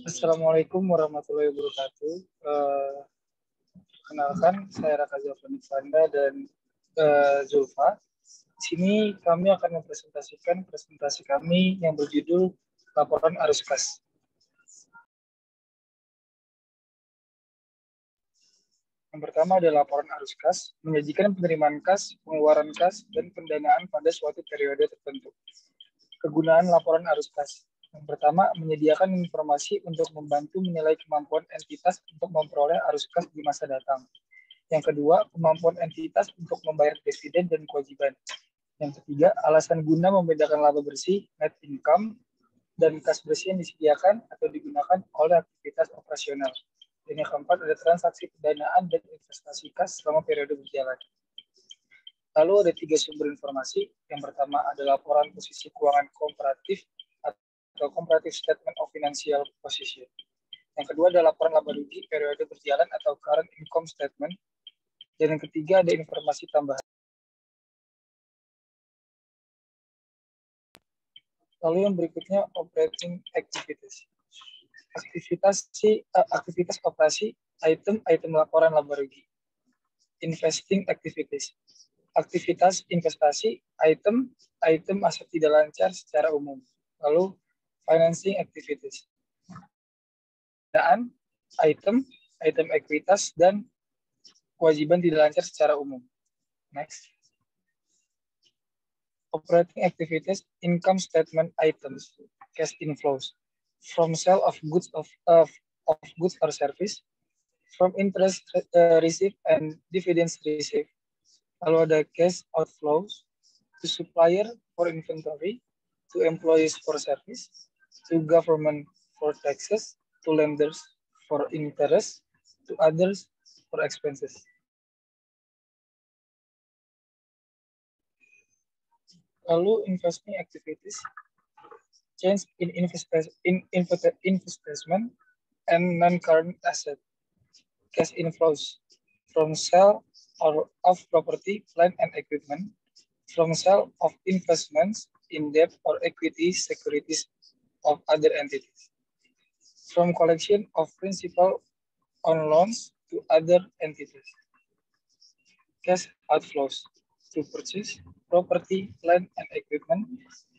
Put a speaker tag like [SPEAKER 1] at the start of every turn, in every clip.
[SPEAKER 1] Assalamualaikum warahmatullahi wabarakatuh. Kenalkan, saya Raka Zafrani Fanda dan Zulfa. Di sini kami akan mempresentasikan presentasi kami yang berjudul Laporan Arus Kas. Yang pertama adalah laporan arus kas, menyajikan penerimaan kas, pengeluaran kas, dan pendanaan pada suatu periode tertentu. Kegunaan laporan arus kas. Yang pertama, menyediakan informasi untuk membantu menilai kemampuan entitas untuk memperoleh arus kas di masa datang. Yang kedua, kemampuan entitas untuk membayar dividen dan kewajiban. Yang ketiga, alasan guna membedakan laba bersih, net income, dan kas bersih yang disediakan atau digunakan oleh aktivitas operasional. Dan yang keempat, ada transaksi pendanaan dan investasi kas selama periode berjalan. Lalu ada 3 sumber informasi. Yang pertama adalah laporan posisi keuangan komparatif atau comparative statement of financial position. Yang kedua adalah laporan laba rugi periode berjalan atau current income statement. Dan yang ketiga ada informasi tambahan. Lalu yang berikutnya operating activities. Aktivitas operasi, item laporan laba rugi. Investing activities. Aktivitas investasi, item aset tidak lancar secara umum. Lalu financing activities. Dan item ekuitas dan kewajiban tidak lancar secara umum. Next. Operating activities, income statement items, cash inflows from sale of goods of goods or service, from interest received and dividends received. Lalu ada cash outflows to supplier for inventory, to employees for service, to government for taxes, to lenders for interest, to others for expenses. Lalu investing activities, change in investment and non-current asset, cash inflows from sale of property, plant and equipment, from sale of investments in debt or equity securities of other entities, from collection of principal on loans to other entities, cash outflows to purchase property, plant, and equipment,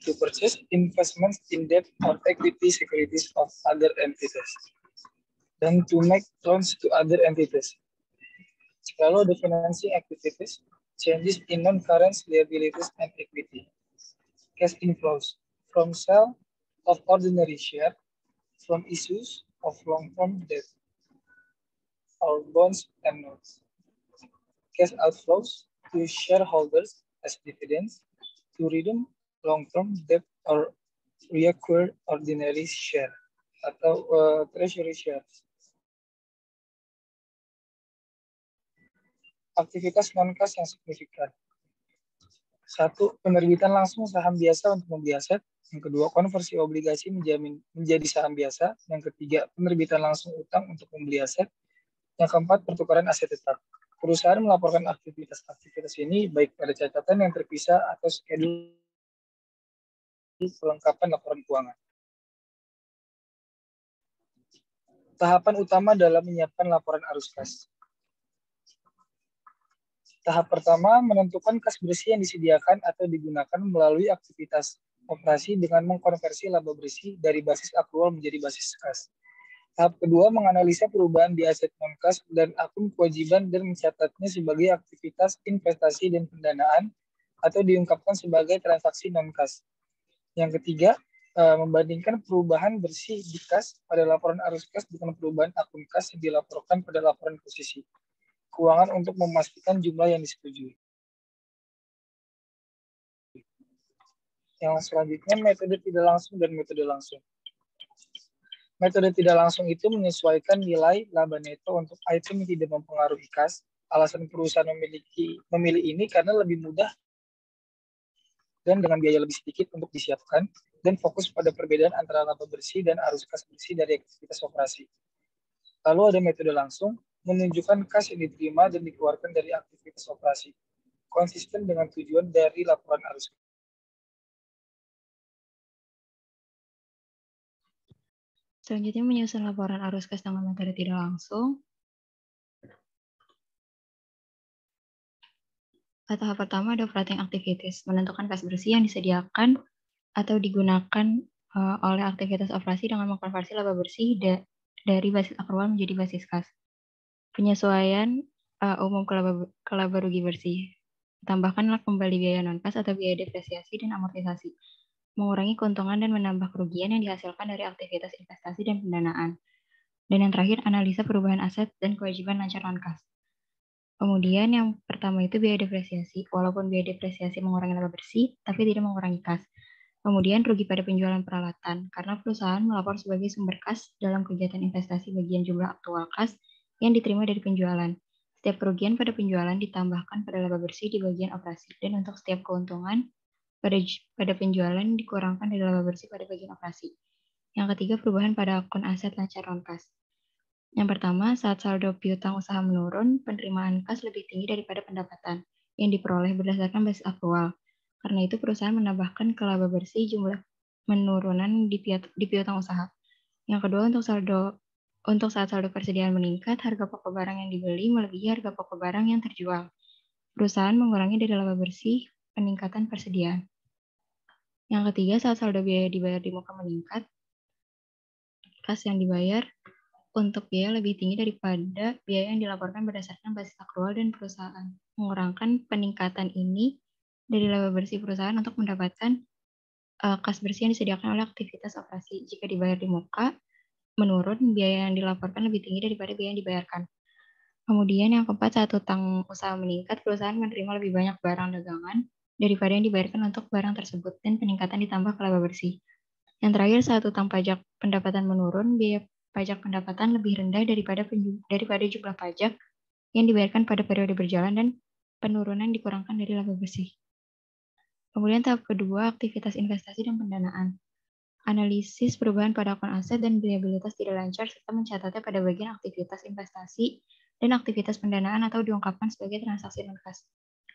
[SPEAKER 1] to purchase investments in debt or equity securities of other entities, dan to make loans to other entities. Lalu the financing activities, changes in non-current liabilities and equity, cash inflows from sale of ordinary share, from issues of long-term debt or bonds and notes, cash outflows to shareholders as dividends, to redeem long-term debt or reacquire ordinary share atau treasury shares. Aktivitas non-kas yang signifikan. 1. Penerbitan langsung saham biasa untuk membeli aset. Yang kedua, konversi obligasi menjadi saham biasa. Yang ketiga, penerbitan langsung utang untuk membeli aset. Yang keempat, pertukaran aset tetap. Perusahaan melaporkan aktivitas ini baik pada catatan yang terpisah atau schedule kelengkapan laporan keuangan. Tahapan utama dalam menyiapkan laporan arus kas. Tahap pertama, menentukan kas bersih yang disediakan atau digunakan melalui aktivitas operasi dengan mengkonversi laba bersih dari basis akrual menjadi basis kas. Tahap kedua, menganalisa perubahan di aset non-kas dan akun kewajiban dan mencatatnya sebagai aktivitas investasi dan pendanaan atau diungkapkan sebagai transaksi non-kas. Yang ketiga, membandingkan perubahan bersih di kas pada laporan arus kas dengan perubahan akun kas yang dilaporkan pada laporan posisi keuangan untuk memastikan jumlah yang disetujui. Yang selanjutnya, metode tidak langsung dan metode langsung. Metode tidak langsung itu menyesuaikan nilai laba neto untuk item yang tidak mempengaruhi kas. Alasan perusahaan memilih ini karena lebih mudah dan dengan biaya lebih sedikit untuk disiapkan dan fokus pada perbedaan antara laba bersih dan arus kas bersih dari aktivitas operasi. Lalu ada metode langsung, menunjukkan kas yang diterima dan dikeluarkan dari aktivitas operasi, konsisten dengan tujuan dari laporan arus kas.
[SPEAKER 2] Selanjutnya menyusun laporan arus kas dengan metode tidak langsung. Tahap pertama ada operating activities, menentukan kas bersih yang disediakan atau digunakan oleh aktivitas operasi dengan mengkonversi laba bersih dari basis akrual menjadi basis kas. Penyesuaian umum ke laba rugi bersih. Tambahkanlah kembali biaya non-kas atau biaya depresiasi dan amortisasi. Mengurangi keuntungan dan menambah kerugian yang dihasilkan dari aktivitas investasi dan pendanaan. Dan yang terakhir, analisa perubahan aset dan kewajiban lancar non-kas. Kemudian yang pertama itu biaya depresiasi. Walaupun biaya depresiasi mengurangi laba bersih, tapi tidak mengurangi kas. Kemudian rugi pada penjualan peralatan, karena perusahaan melapor sebagai sumber kas dalam kegiatan investasi bagian jumlah aktual kas yang diterima dari penjualan. Setiap kerugian pada penjualan ditambahkan pada laba bersih di bagian operasi, dan untuk setiap keuntungan pada penjualan dikurangkan dari laba bersih pada bagian operasi. Yang ketiga, perubahan pada akun aset lancar non-kas. Yang pertama, saat saldo piutang usaha menurun, penerimaan kas lebih tinggi daripada pendapatan yang diperoleh berdasarkan basis aktual. Karena itu, perusahaan menambahkan ke laba bersih jumlah penurunan di piutang usaha. Yang kedua, untuk saat saldo persediaan meningkat, harga pokok barang yang dibeli melebihi harga pokok barang yang terjual. Perusahaan mengurangi dari laba bersih peningkatan persediaan. Yang ketiga, saat saldo biaya dibayar di muka meningkat, kas yang dibayar untuk biaya lebih tinggi daripada biaya yang dilaporkan berdasarkan basis akrual dan perusahaan mengurangkan peningkatan ini dari laba bersih perusahaan untuk mendapatkan kas bersih yang disediakan oleh aktivitas operasi. Jika dibayar di muka, menurun, biaya yang dilaporkan lebih tinggi daripada biaya yang dibayarkan. Kemudian yang keempat, saat utang usaha meningkat, perusahaan menerima lebih banyak barang dagangan daripada yang dibayarkan untuk barang tersebut, dan peningkatan ditambah ke laba bersih. Yang terakhir, saat utang pajak pendapatan menurun, biaya pajak pendapatan lebih rendah daripada jumlah pajak yang dibayarkan pada periode berjalan, dan penurunan dikurangkan dari laba bersih. Kemudian tahap kedua, aktivitas investasi dan pendanaan. Analisis perubahan pada akun aset dan viabilitas tidak lancar serta mencatatnya pada bagian aktivitas investasi dan aktivitas pendanaan atau diungkapkan sebagai transaksi non-kas,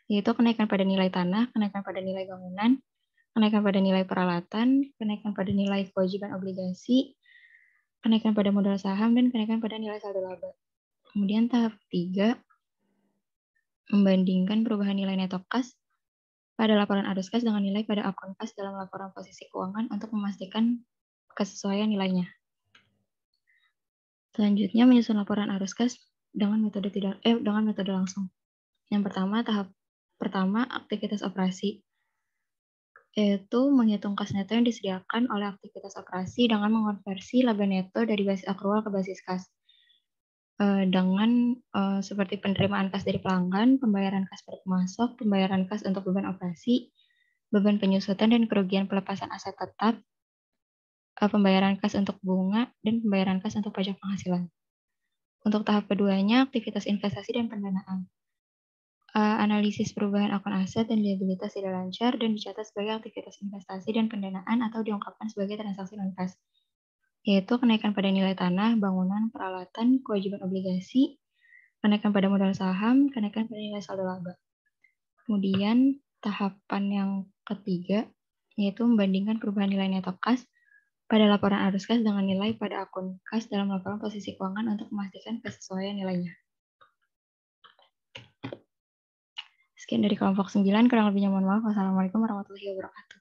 [SPEAKER 2] yaitu kenaikan pada nilai tanah, kenaikan pada nilai bangunan, kenaikan pada nilai peralatan, kenaikan pada nilai kewajiban obligasi, kenaikan pada modal saham, dan kenaikan pada nilai saldo laba. Kemudian tahap 3, membandingkan perubahan nilai neto kas pada laporan arus kas dengan nilai pada akun kas dalam laporan posisi keuangan untuk memastikan kesesuaian nilainya. Selanjutnya menyusun laporan arus kas dengan metode langsung. Yang pertama, tahap pertama aktivitas operasi, yaitu menghitung kas neto yang disediakan oleh aktivitas operasi dengan mengonversi laba neto dari basis akrual ke basis kas. Dengan seperti penerimaan kas dari pelanggan, pembayaran kas per pemasok, pembayaran kas untuk beban operasi, beban penyusutan dan kerugian pelepasan aset tetap, pembayaran kas untuk bunga, dan pembayaran kas untuk pajak penghasilan. Untuk tahap keduanya, aktivitas investasi dan pendanaan. Analisis perubahan akun aset dan liabilitas tidak lancar dan dicatat sebagai aktivitas investasi dan pendanaan atau diungkapkan sebagai transaksi non-kas, yaitu kenaikan pada nilai tanah, bangunan, peralatan, kewajiban obligasi, kenaikan pada modal saham, kenaikan pada nilai saldo laba. Kemudian tahapan yang ketiga, yaitu membandingkan perubahan nilai neto kas pada laporan arus kas dengan nilai pada akun kas dalam laporan posisi keuangan untuk memastikan kesesuaian nilainya. Sekian dari kelompok 9, kurang lebihnya mohon maaf. Wassalamualaikum warahmatullahi wabarakatuh.